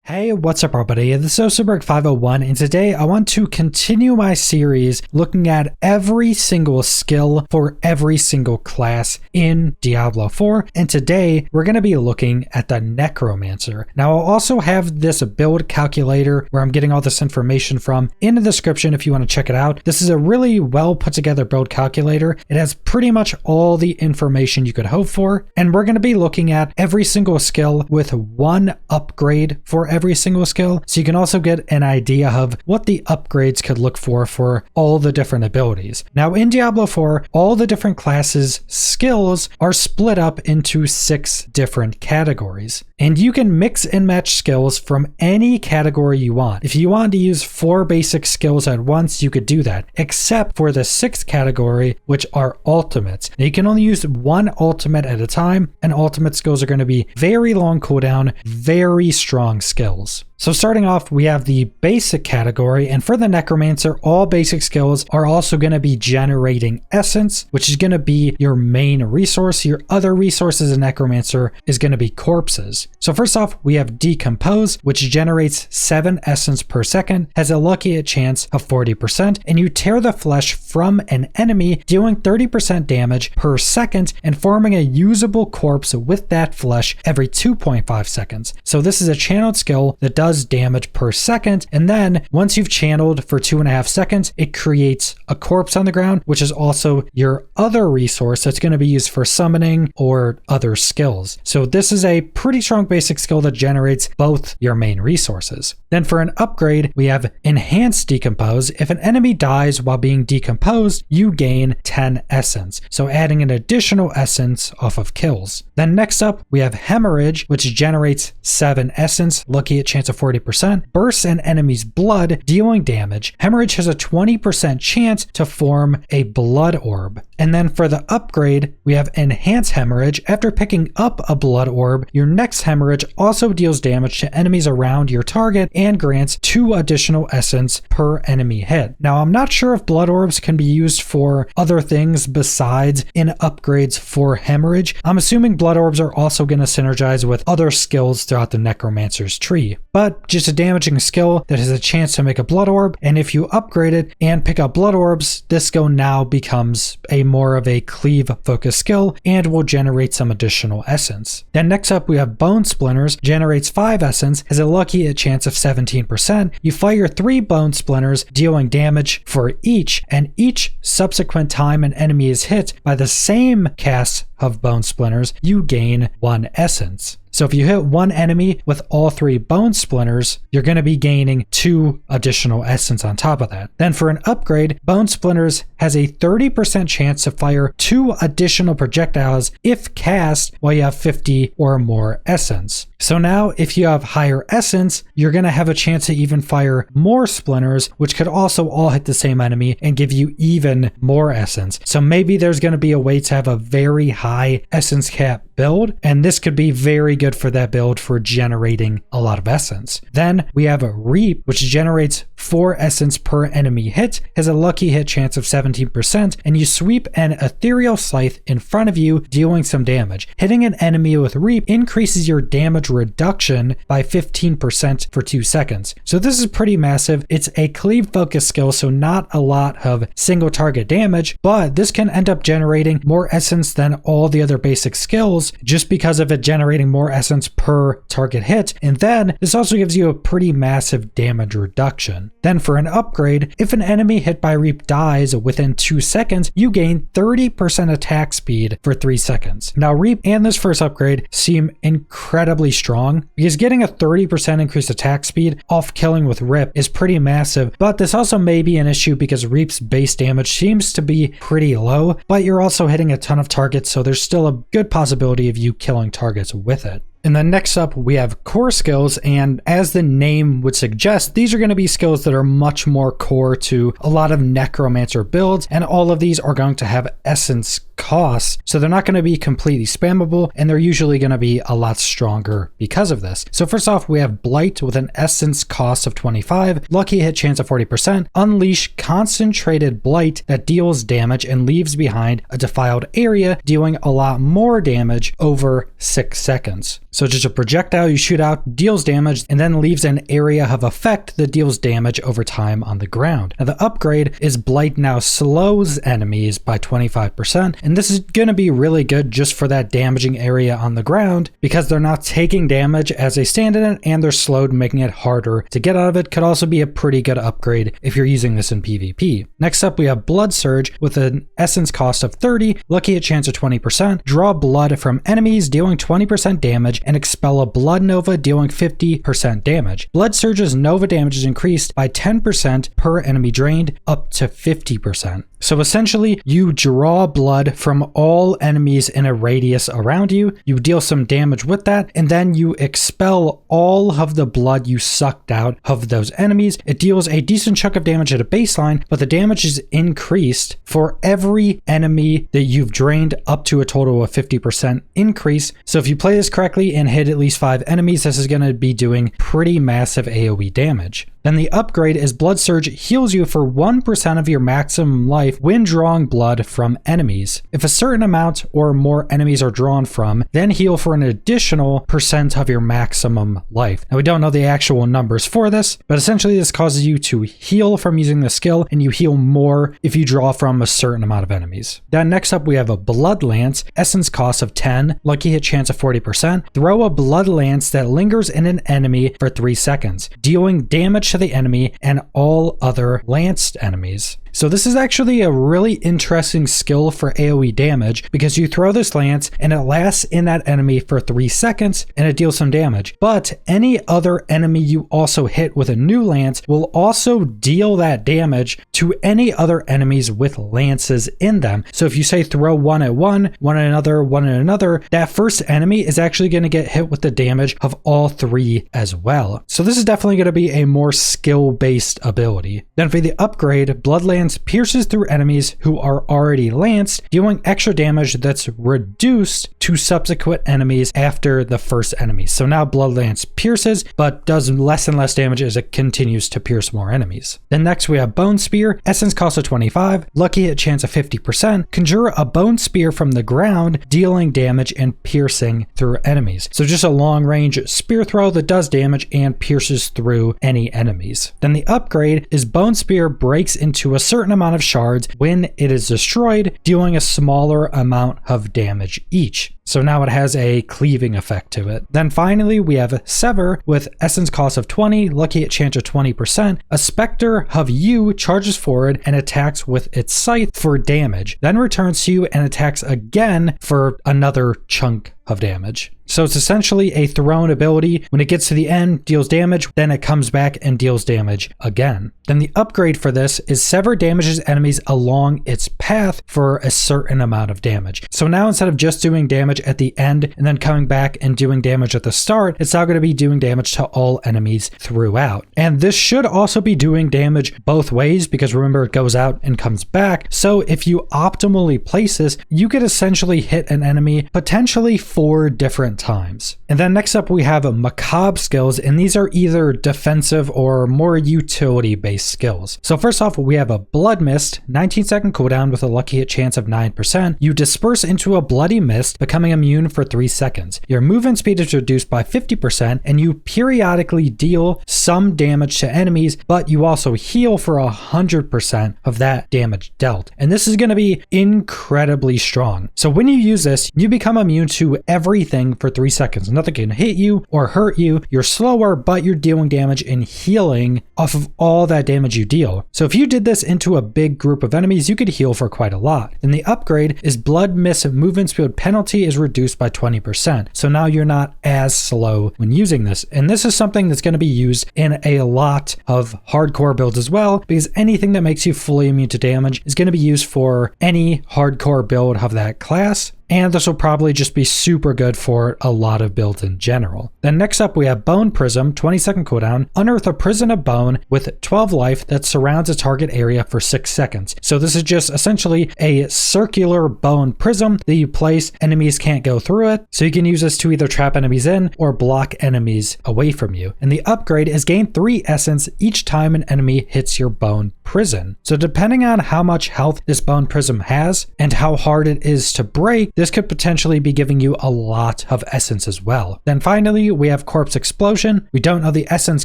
Hey, what's up everybody? This is Osterberg501 and today I want to continue my series looking at every single skill for every single class in Diablo 4, and today we're going to be looking at the Necromancer. Now I'll also have this build calculator where I'm getting all this information from in the description if you want to check it out. This is a really well put together build calculator. It has pretty much all the information you could hope for, and we're going to be looking at every single skill with one upgrade for every single skill, so you can also get an idea of what the upgrades could look for all the different abilities. Now in Diablo 4, all the different classes skills are split up into 6 different categories, and you can mix and match skills from any category you want. If you want to use 4 basic skills at once, you could do that, except for the 6th category, which are ultimates. Now you can only use one ultimate at a time, and ultimate skills are going to be very long cooldown, very strong skills. So starting off, we have the basic category, and for the Necromancer, all basic skills are also going to be generating essence, which is going to be your main resource. Your other resources in Necromancer is going to be corpses. So first off, we have Decompose, which generates 7 essence per second, has a lucky chance of 40%, and you tear the flesh from an enemy, dealing 30% damage per second and forming a usable corpse with that flesh every 2.5 seconds. So this is a channeled skill that does damage per second, and then once you've channeled for 2.5 seconds, it creates a corpse on the ground, which is also your other resource that's going to be used for summoning or other skills. So this is a pretty strong basic skill that generates both your main resources. Then for an upgrade, we have Enhanced Decompose. If an enemy dies while being decomposed, you gain 10 essence, so adding an additional essence off of kills. Then next up, we have Hemorrhage, which generates 7 essence, lucky at chance of 40%, bursts an enemy's blood, dealing damage. Hemorrhage has a 20% chance to form a blood orb. And then for the upgrade, we have Enhanced Hemorrhage. After picking up a blood orb, your next hemorrhage also deals damage to enemies around your target and grants 2 additional essence per enemy hit. Now I'm not sure if blood orbs can be used for other things besides in upgrades for hemorrhage. I'm assuming blood orbs are also going to synergize with other skills throughout the Necromancer's tree, but just a damaging skill that has a chance to make a blood orb, and if you upgrade it and pick up blood orbs, this skill now becomes a more of a cleave focused skill and will generate some additional essence. Then next up we have Bone Splinters, generates 5 essence, has a lucky chance of 17%. You fire 3 bone splinters, dealing damage for each, and each subsequent time an enemy is hit by the same cast of bone splinters, you gain 1 essence. So if you hit one enemy with all 3 bone splinters, you're going to be gaining 2 additional essence on top of that. Then for an upgrade, Bone Splinters has a 30% chance to fire 2 additional projectiles if cast while you have 50 or more essence. So now if you have higher essence, you're going to have a chance to even fire more splinters, which could also all hit the same enemy and give you even more essence. So maybe there's going to be a way to have a very high essence cap build, and this could be very good for that build for generating a lot of essence. Then we have a Reap, which generates 4 essence per enemy hit, has a lucky hit chance of 17%, and you sweep an ethereal scythe in front of you, dealing some damage. Hitting an enemy with Reap increases your damage reduction by 15% for 2 seconds. So this is pretty massive. It's a cleave focus skill, so not a lot of single target damage, but this can end up generating more essence than all the other basic skills just because of it generating more essence per target hit. And then this also gives you a pretty massive damage reduction. Then for an upgrade, if an enemy hit by Reap dies within 2 seconds, you gain 30% attack speed for 3 seconds. Now Reap and this first upgrade seem incredibly strong because getting a 30% increased attack speed off killing with Rip is pretty massive, but this also may be an issue because Reap's base damage seems to be pretty low, but you're also hitting a ton of targets, so there's still a good possibility of you killing targets with it. And then next up, we have core skills, and as the name would suggest, these are going to be skills that are much more core to a lot of Necromancer builds, and all of these are going to have essence costs, so they're not going to be completely spammable, and they're usually going to be a lot stronger because of this. So first off, we have Blight with an essence cost of 25, lucky hit chance of 40%, unleash concentrated blight that deals damage and leaves behind a defiled area, dealing a lot more damage over 6 seconds. So just a projectile you shoot out deals damage and then leaves an area of effect that deals damage over time on the ground. Now the upgrade is Blight now slows enemies by 25%, and this is going to be really good just for that damaging area on the ground because they're not taking damage as they stand in it and they're slowed, making it harder to get out of it. Could also be a pretty good upgrade if you're using this in PvP. Next up we have Blood Surge with an essence cost of 30, lucky hit chance of 20%, draw blood from enemies dealing 20% damage and expel a blood nova dealing 50% damage. Blood Surge's nova damage is increased by 10% per enemy drained up to 50%. So essentially, you draw blood from all enemies in a radius around you, you deal some damage with that, and then you expel all of the blood you sucked out of those enemies. It deals a decent chunk of damage at a baseline, but the damage is increased for every enemy that you've drained up to a total of 50% increase. So if you play this correctly and hit at least 5 enemies, this is going to be doing pretty massive AoE damage. Then the upgrade is Blood Surge heals you for 1% of your maximum life when drawing blood from enemies. If a certain amount or more enemies are drawn from, then heal for an additional % of your maximum life. Now we don't know the actual numbers for this, but essentially this causes you to heal from using the skill, and you heal more if you draw from a certain amount of enemies. Then next up we have a Blood Lance, essence cost of 10, lucky hit chance of 40%. Throw a Blood Lance that lingers in an enemy for 3 seconds, dealing damage to the enemy and all other lanced enemies. So this is actually a really interesting skill for AoE damage because you throw this lance and it lasts in that enemy for 3 seconds and it deals some damage. But any other enemy you also hit with a new lance will also deal that damage to any other enemies with lances in them. So if you say throw one at one, one at another, that first enemy is actually going to get hit with the damage of all 3 as well. So this is definitely going to be a more skill-based ability. Then for the upgrade, Blood Lance pierces through enemies who are already lanced, dealing extra damage that's reduced to subsequent enemies after the first enemy. So now Blood Lance pierces, but does less and less damage as it continues to pierce more enemies. Then next we have Bone Spear, essence cost of 25, lucky hit chance of 50%, conjure a bone spear from the ground, dealing damage and piercing through enemies. So just a long range spear throw that does damage and pierces through any enemies. Then the upgrade is Bone Spear breaks into a certain amount of shards when it is destroyed, dealing a smaller amount of damage each. So now it has a cleaving effect to it. Then finally, we have Sever with essence cost of 20, lucky hit chance of 20%. A specter of you charges forward and attacks with its scythe for damage, then returns to you and attacks again for another chunk of damage. So it's essentially a thrown ability. When it gets to the end, deals damage, then it comes back and deals damage again. Then the upgrade for this is Sever damages enemies along its path for a certain amount of damage. So now instead of just doing damage at the end and then coming back and doing damage at the start, it's now going to be doing damage to all enemies throughout. And this should also be doing damage both ways because remember it goes out and comes back. So if you optimally place this, you could essentially hit an enemy potentially 4 different times. And then next up we have Macabre Skills, and these are either defensive or more utility based skills. So first off we have a Blood Mist, 19-second cooldown with a lucky hit chance of 9%. You disperse into a bloody mist, becoming immune for 3 seconds. Your movement speed is reduced by 50% and you periodically deal some damage to enemies, but you also heal for 100% of that damage dealt. And this is going to be incredibly strong. So when you use this, you become immune to everything for 3 seconds. Nothing can hit you or hurt you. You're slower, but you're dealing damage and healing off of all that damage you deal. So if you did this into a big group of enemies, you could heal for quite a lot. And the upgrade is Blood Mist movement speed penalty is reduced by 20%. So now you're not as slow when using this. And this is something that's going to be used in a lot of hardcore builds as well, because anything that makes you fully immune to damage is going to be used for any hardcore build of that class. and this will probably just be super good for a lot of builds in general. Then next up we have Bone Prism, 20-second cooldown. Unearth a prison of bone with 12 life that surrounds a target area for 6 seconds. So this is just essentially a circular bone prism that you place. Enemies can't go through it, so you can use this to either trap enemies in or block enemies away from you. And the upgrade is gain 3 essence each time an enemy hits your bone prison. So depending on how much health this bone prism has and how hard it is to break, this could potentially be giving you a lot of essence as well. Then finally, we have Corpse Explosion. We don't know the essence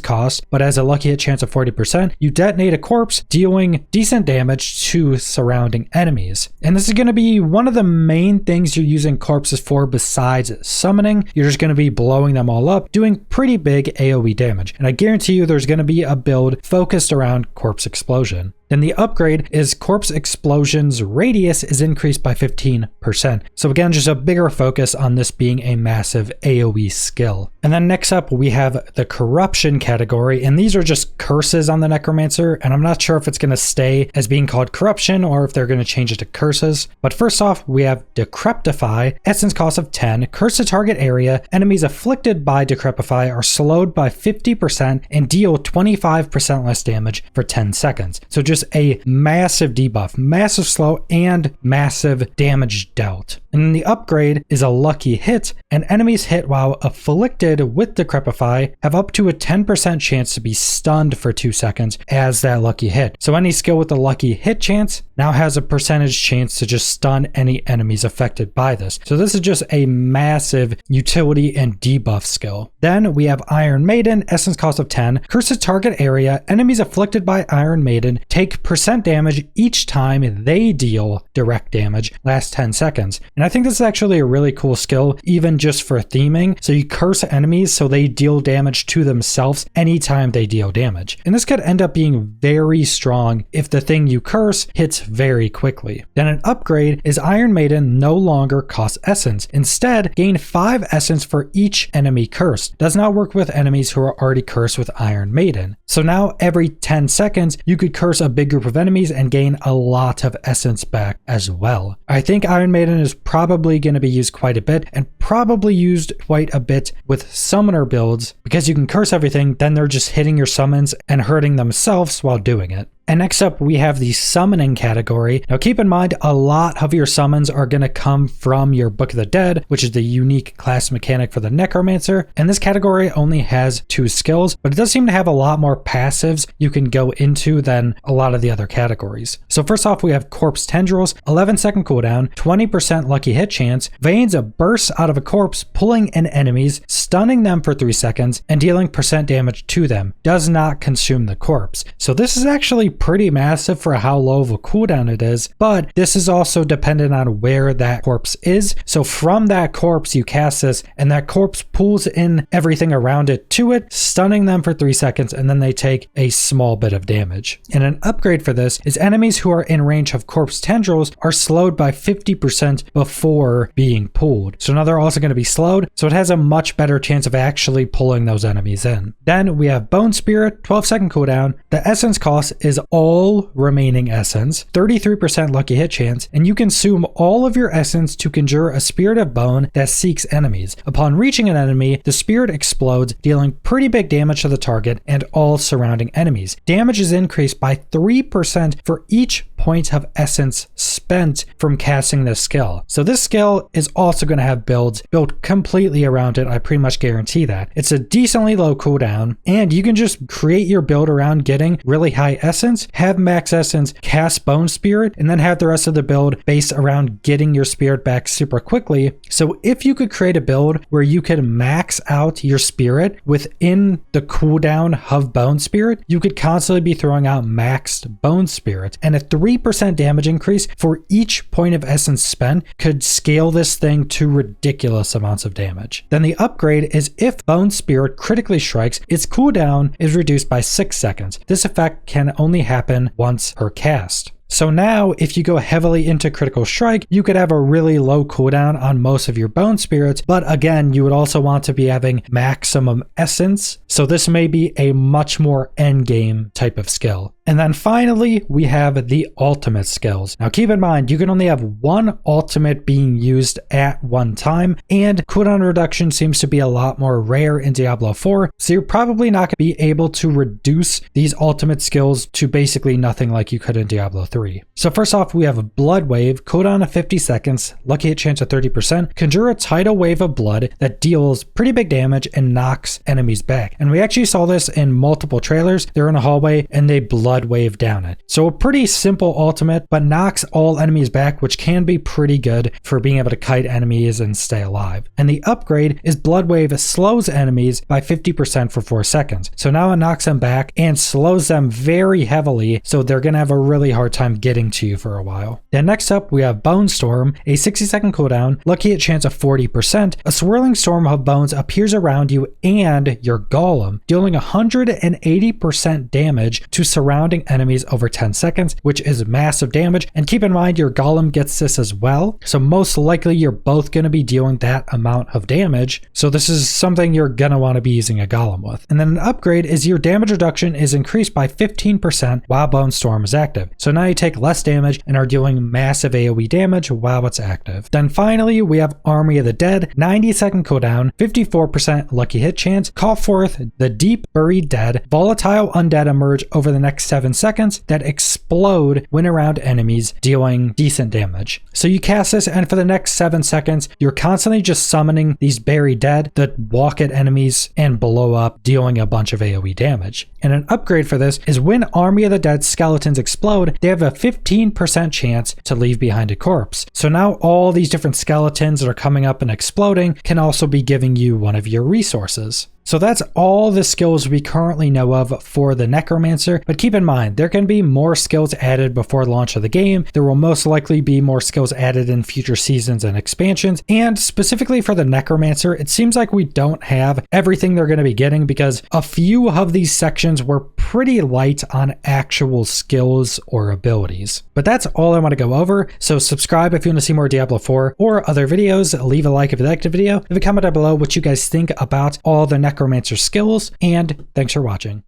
cost, but as a lucky hit chance of 40%, you detonate a corpse, dealing decent damage to surrounding enemies. And this is going to be one of the main things you're using corpses for besides summoning. You're just going to be blowing them all up, doing pretty big AoE damage. And I guarantee you there's going to be a build focused around Corpse Explosion. Then the upgrade is Corpse Explosion's radius is increased by 15%. So again, just a bigger focus on this being a massive AoE skill. And then next up, we have the Corruption category, and these are just curses on the Necromancer, and I'm not sure if it's going to stay as being called Corruption or if they're going to change it to curses. But first off, we have Decrepify, essence cost of 10, curse to target area, enemies afflicted by Decrepify are slowed by 50% and deal 25% less damage for 10 seconds. So just a massive debuff, massive slow, and massive damage dealt. And then the upgrade is a lucky hit, and enemies hit while afflicted with Decrepify have up to a 10% chance to be stunned for 2 seconds as that lucky hit. So any skill with a lucky hit chance now has a percentage chance to just stun any enemies affected by this. So this is just a massive utility and debuff skill. Then we have Iron Maiden, essence cost of 10, curse to target area, enemies afflicted by Iron Maiden take percent damage each time they deal direct damage, last 10 seconds. And I think this is actually a really cool skill, even just for theming. So you curse enemies so they deal damage to themselves anytime they deal damage. And this could end up being very strong if the thing you curse hits very quickly. Then an upgrade is Iron Maiden no longer costs essence. Instead, gain 5 essence for each enemy cursed. Does not work with enemies who are already cursed with Iron Maiden. So now every 10 seconds, you could curse a big group of enemies and gain a lot of essence back as well. I think Iron Maiden is probably going to be used quite a bit, and probably used quite a bit with summoner builds, because you can curse everything, then they're just hitting your summons and hurting themselves while doing it. And next up, we have the Summoning category. Now keep in mind, a lot of your summons are going to come from your Book of the Dead, which is the unique class mechanic for the Necromancer. And this category only has 2 skills, but it does seem to have a lot more passives you can go into than a lot of the other categories. So first off, we have Corpse Tendrils, 11-second cooldown, 20% lucky hit chance, Veins bursts out of a corpse, pulling in enemies, stunning them for 3 seconds, and dealing percent damage to them. Does not consume the corpse. So this is actually pretty massive for how low of a cooldown it is, but this is also dependent on where that corpse is. So from that corpse, you cast this, and that corpse pulls in everything around it to it, stunning them for 3 seconds, and then they take a small bit of damage. And an upgrade for this is enemies who are in range of Corpse Tendrils are slowed by 50% before being pulled. So now they're also going to be slowed, so it has a much better chance of actually pulling those enemies in. Then we have Bone Spirit, 12-second cooldown. The essence cost is all remaining essence, 33% lucky hit chance, and you consume all of your essence to conjure a spirit of bone that seeks enemies. Upon reaching an enemy, the spirit explodes, dealing pretty big damage to the target and all surrounding enemies. Damage is increased by 3% for each point of essence spent from casting this skill. So this skill is also going to have builds built completely around it. I pretty much guarantee that. It's a decently low cooldown, and you can just create your build around getting really high essence, have max essence, cast Bone Spirit, and then have the rest of the build based around getting your spirit back super quickly. So if you could create a build where you could max out your spirit within the cooldown of Bone Spirit, you could constantly be throwing out maxed Bone Spirit, and a 3% damage increase for each point of essence spent could scale this thing to ridiculous amounts of damage. Then the upgrade is if Bone Spirit critically strikes, its cooldown is reduced by 6 seconds. This effect can only happen once per cast. So now, if you go heavily into Critical Strike, you could have a really low cooldown on most of your Bone Spirits, but again, you would also want to be having maximum essence, so this may be a much more endgame type of skill. And then finally, we have the ultimate skills. Now keep in mind, you can only have one ultimate being used at one time, and cooldown reduction seems to be a lot more rare in Diablo 4, so you're probably not going to be able to reduce these ultimate skills to basically nothing like you could in Diablo 3. So first off, we have Blood Wave, cooldown of 50 seconds, lucky hit chance of 30%, conjure a tidal wave of blood that deals pretty big damage and knocks enemies back. And we actually saw this in multiple trailers. They're in a hallway and they blood wave down it. So a pretty simple ultimate, but knocks all enemies back, which can be pretty good for being able to kite enemies and stay alive. And the upgrade is Blood Wave slows enemies by 50% for 4 seconds. So now it knocks them back and slows them very heavily, so they're going to have a really hard time getting to you for a while. Then next up, we have Bone Storm, a 60-second cooldown, lucky hit chance of 40%. A swirling storm of bones appears around you and your golem, dealing 180% damage to surrounding enemies over 10 seconds, which is massive damage. And keep in mind, your golem gets this as well, so most likely you're both going to be dealing that amount of damage. So this is something you're going to want to be using a golem with. And then an upgrade is your damage reduction is increased by 15% while Bone Storm is active. So now you take less damage and are dealing massive AoE damage while it's active. Then finally, we have Army of the Dead, 90-second cooldown, 54% lucky hit chance, call forth the deep buried dead. Volatile undead emerge over the next 7 seconds that explode when around enemies, dealing decent damage. So you cast this, and for the next 7 seconds, you're constantly just summoning these buried dead that walk at enemies and blow up, dealing a bunch of AoE damage. And an upgrade for this is when Army of the Dead skeletons explode, they have a 15% chance to leave behind a corpse. So now all these different skeletons that are coming up and exploding can also be giving you one of your resources. So that's all the skills we currently know of for the Necromancer, but keep in mind, there can be more skills added before launch of the game. There will most likely be more skills added in future seasons and expansions, and specifically for the Necromancer, it seems like we don't have everything they're going to be getting because a few of these sections were pretty light on actual skills or abilities. But that's all I want to go over, so subscribe if you want to see more Diablo 4 or other videos, leave a like if you liked the video, leave a comment down below what you guys think about all the Necromancer skills, and thanks for watching.